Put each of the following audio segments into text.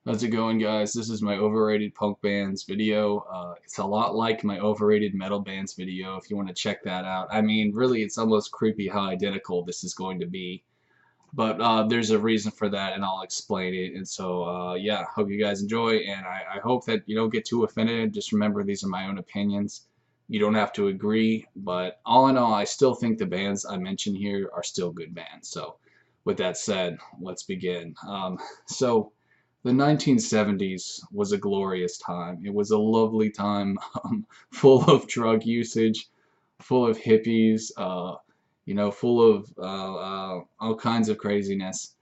How's it going, guys? This is my overrated punk bands video. It's a lot like my overrated metal bands video if you want to check that out. I mean, really, it's almost creepy how identical this is going to be. But there's a reason for that, and I'll explain it. And so, yeah, hope you guys enjoy, and I hope that you don't get too offended. Just remember, these are my own opinions. You don't have to agree, but all in all, I still think the bands I mentioned here are still good bands. So, with that said, let's begin. So, the 1970s was a glorious time. It was a lovely time, full of drug usage, full of hippies, full of all kinds of craziness.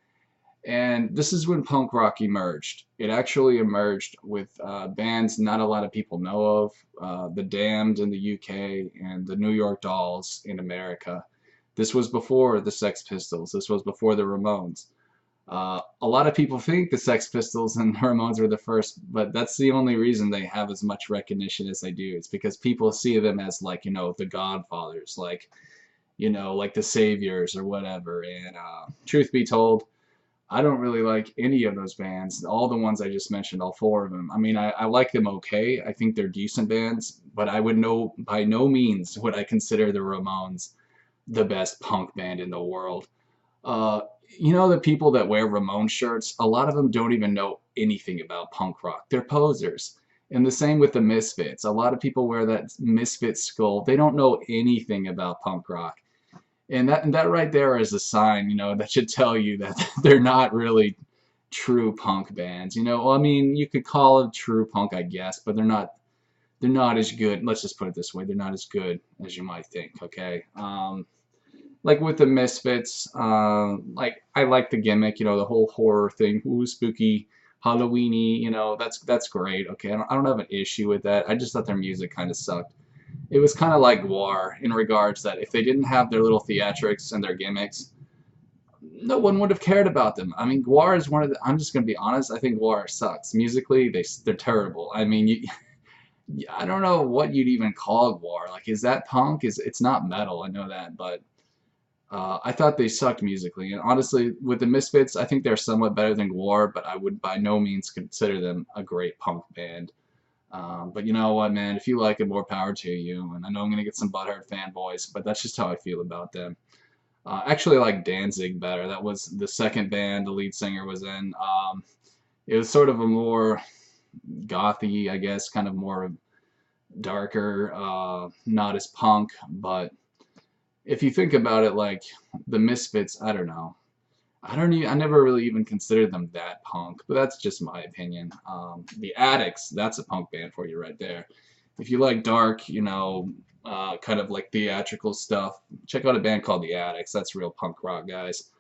And this is when punk rock emerged. It actually emerged with bands not a lot of people know of, The Damned in the UK and the New York Dolls in America. This was before the Sex Pistols. This was before the Ramones. A lot of people think the Sex Pistols and the Ramones were the first, but that's the only reason they have as much recognition as they do. It's because people see them as like, the Godfathers, like the Saviors or whatever. And truth be told, I don't really like any of those bands. All the ones I just mentioned, all four of them. I mean, I like them okay. I think they're decent bands, but I would know by no means would I consider the Ramones the best punk band in the world. Uh, the people that wear Ramon shirts, a lot of them don't even know anything about punk rock. They're posers. And the same with the Misfits. A lot of people wear that Misfit skull. They don't know anything about punk rock. And that right there is a sign, that should tell you that they're not really true punk bands. Well, I mean, you could call it true punk, I guess, but they're not as good. Let's just put it this way. They're not as good as you might think, okay? Like with the Misfits, like I like the gimmick, the whole horror thing, ooh, spooky, Halloweeny, that's great. Okay, I don't have an issue with that. I just thought their music kind of sucked. It was kind of like Gwar in regards that if they didn't have their little theatrics and their gimmicks, no one would have cared about them. I mean, Gwar is one of the. I'm just gonna be honest. I think Gwar sucks musically. They're terrible. I mean, I don't know what you'd even call Gwar. Like, is that punk? It's not metal. I know that, but I thought they sucked musically, and honestly, with the Misfits, I think they're somewhat better than Gwar, but I would by no means consider them a great punk band. But you know what, man? If you like it, more power to you. And I know I'm gonna get some butthurt fanboys, but that's just how I feel about them. Actually, I like Danzig better. That was the second band the lead singer was in. It was sort of a more gothy, I guess, kind of more darker, not as punk, but if you think about it, like the Misfits, I don't know. I never really even considered them that punk, but that's just my opinion. The Addicts, that's a punk band for you right there. If you like dark, kind of like theatrical stuff, check out a band called The Addicts. That's real punk rock, guys.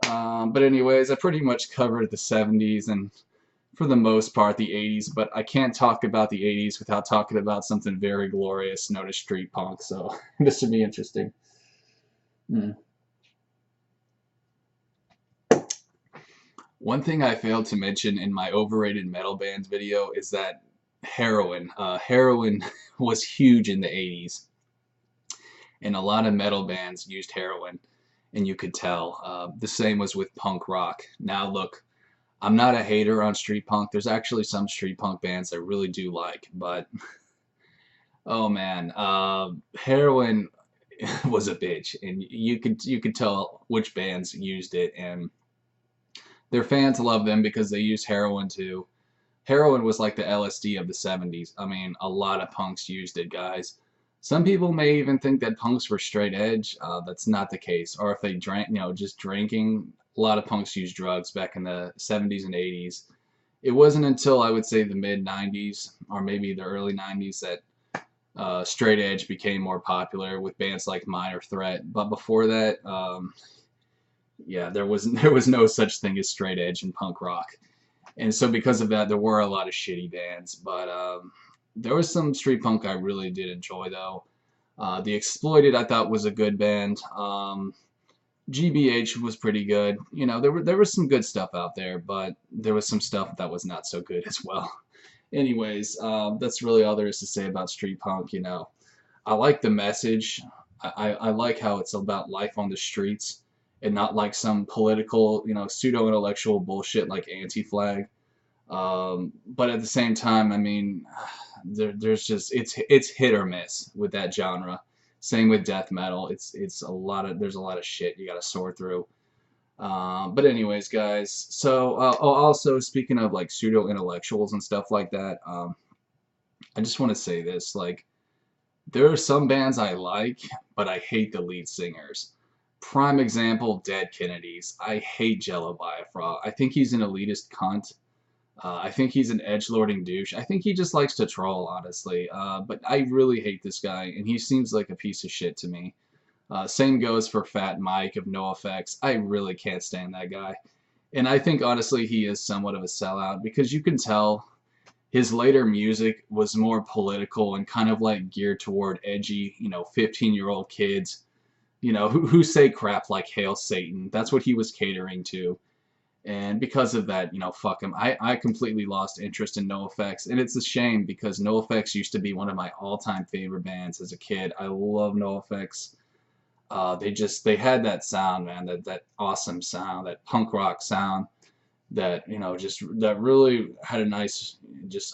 But anyways, I pretty much covered the 70s and for the most part the 80s, but I can't talk about the 80s without talking about something very glorious known as street punk, so this should be interesting. Hmm. One thing I failed to mention in my overrated metal bands video is that heroin was huge in the 80s, and a lot of metal bands used heroin, and you could tell. The same was with punk rock. Now, look, I'm not a hater on street punk. There's actually some street punk bands I really do like, but oh man, heroin was a bitch, and you could tell which bands used it, and their fans love them because they use heroin too. Heroin was like the LSD of the 70s. I mean, a lot of punks used it, guys. Some people may even think that punks were straight edge. That's not the case. Or if they drank, just drinking. A lot of punks used drugs back in the 70s and 80s. It wasn't until I would say the mid 90s or maybe the early 90s that straight edge became more popular with bands like Minor Threat. But before that, yeah, there was no such thing as straight edge in punk rock. And so because of that, there were a lot of shitty bands, but there was some street punk I really did enjoy though. The Exploited I thought was a good band. GBH was pretty good. There was some good stuff out there, but there was some stuff that was not so good as well. Anyways, that's really all there is to say about street punk. I like the message. I like how it's about life on the streets and not like some political, pseudo-intellectual bullshit like Anti-Flag. But at the same time, I mean, there's just it's hit or miss with that genre. Same with death metal. It's a lot of there's a lot of shit you got to sort through. But anyways, guys. So also speaking of like pseudo intellectuals and stuff like that, I just want to say this: like, there are some bands I like, but I hate the lead singers. Prime example, Dead Kennedys. I hate Jello Biafra. I think he's an elitist cunt. I think he's an edgelording douche. I think he just likes to troll, honestly. But I really hate this guy, and he seems like a piece of shit to me. Same goes for Fat Mike of NoFX. I really can't stand that guy. And I think, honestly, he is somewhat of a sellout because you can tell his later music was more political and kind of like geared toward edgy, 15-year-old kids, who say crap like Hail Satan. That's what he was catering to. And because of that, fuck him. I completely lost interest in NoFX, and it's a shame because NoFX used to be one of my all-time favorite bands as a kid. I love NoFX. They had that sound, man, that awesome sound, that punk rock sound that, that really had a nice,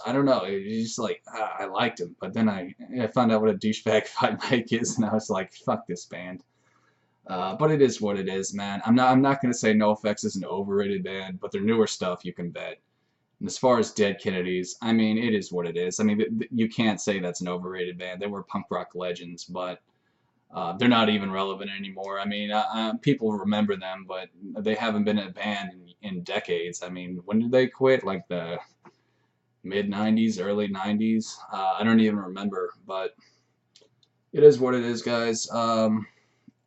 I don't know, it's just like, I liked him. But then I found out what a douchebag Fight Mike is, and I was like, fuck this band. But it is what it is, man. I'm not gonna say NoFX is an overrated band, but their newer stuff you can bet. And as far as Dead Kennedys, I mean, it is what it is. I mean, you can't say that's an overrated band. They were punk rock legends, but they're not even relevant anymore. I mean, people remember them, but they haven't been a band in decades. I mean, when did they quit? Like the mid 90s, early 90s? I don't even remember, but it is what it is, guys.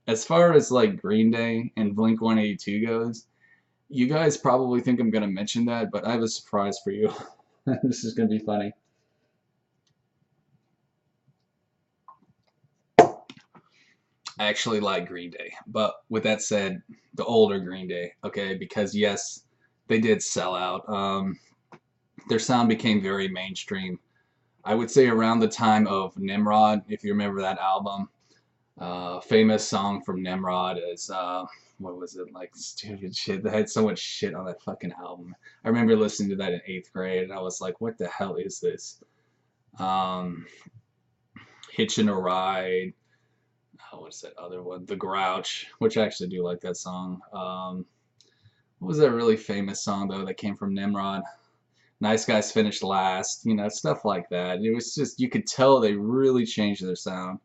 As far as like Green Day and Blink 182 goes, you guys probably think I'm going to mention that, but I have a surprise for you. This is going to be funny. I actually like Green Day, but with that said, the older Green Day, okay, because yes, they did sell out. Their sound became very mainstream. I would say around the time of Nimrod, if you remember that album. Famous song from Nimrod is, what was it, like, stupid shit. They had so much shit on that fucking album. I remember listening to that in 8th grade, and I was like, what the hell is this? Hitchin' a Ride. What's that other one? The Grouch, which I actually do like that song. What was that really famous song, though, that came from Nimrod? Nice Guys Finished Last, stuff like that. It was just, you could tell they really changed their sound.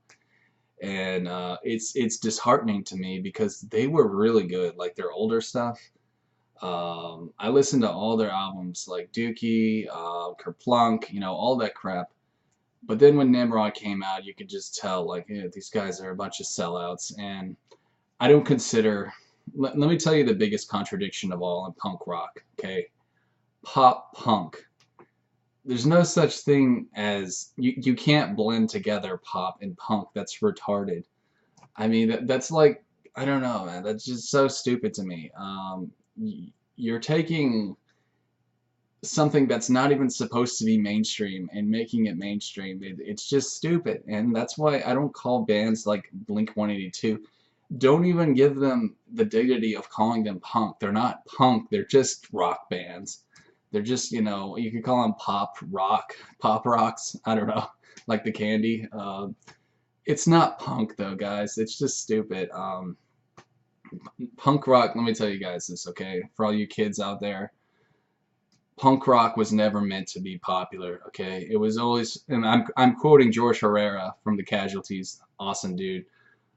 And it's disheartening to me because they were really good, like their older stuff. I listened to all their albums, like Dookie, Kerplunk, all that crap. But then when Nimrod came out, you could just tell, like, yeah, these guys are a bunch of sellouts. And I don't consider, let me tell you the biggest contradiction of all in punk rock, okay? Pop punk. There's no such thing as, you can't blend together pop and punk. That's retarded. I mean, that's like, I don't know, man. That's just so stupid to me. You're taking something that's not even supposed to be mainstream and making it mainstream. It's just stupid. And that's why I don't call bands like Blink 182. Don't even give them the dignity of calling them punk. They're not punk. They're just rock bands. They're just, you could call them pop rocks. I don't know, like the candy. It's not punk though, guys. It's just stupid. Punk rock, let me tell you guys this, okay? For all you kids out there, punk rock was never meant to be popular, okay? It was always, and I'm quoting George Herrera from the Casualties, awesome dude.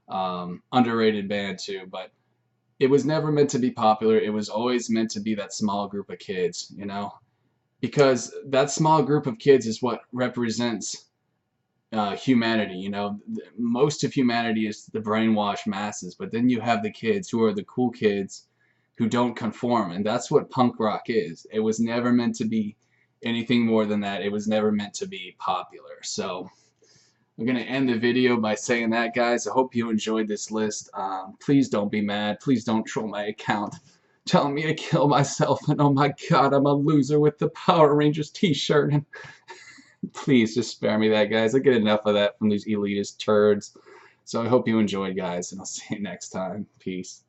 Underrated band too, but it was never meant to be popular. It was always meant to be that small group of kids, because that small group of kids is what represents humanity. Most of humanity is the brainwashed masses, but then you have the kids who are the cool kids who don't conform, and that's what punk rock is. It was never meant to be anything more than that. It was never meant to be popular. So I'm going to end the video by saying that, guys. I hope you enjoyed this list. Please don't be mad. Please don't troll my account telling me to kill myself, and oh my god, I'm a loser with the Power Rangers t-shirt. And please just spare me that, guys. I get enough of that from these elitist turds. So I hope you enjoyed, guys, and I'll see you next time. Peace.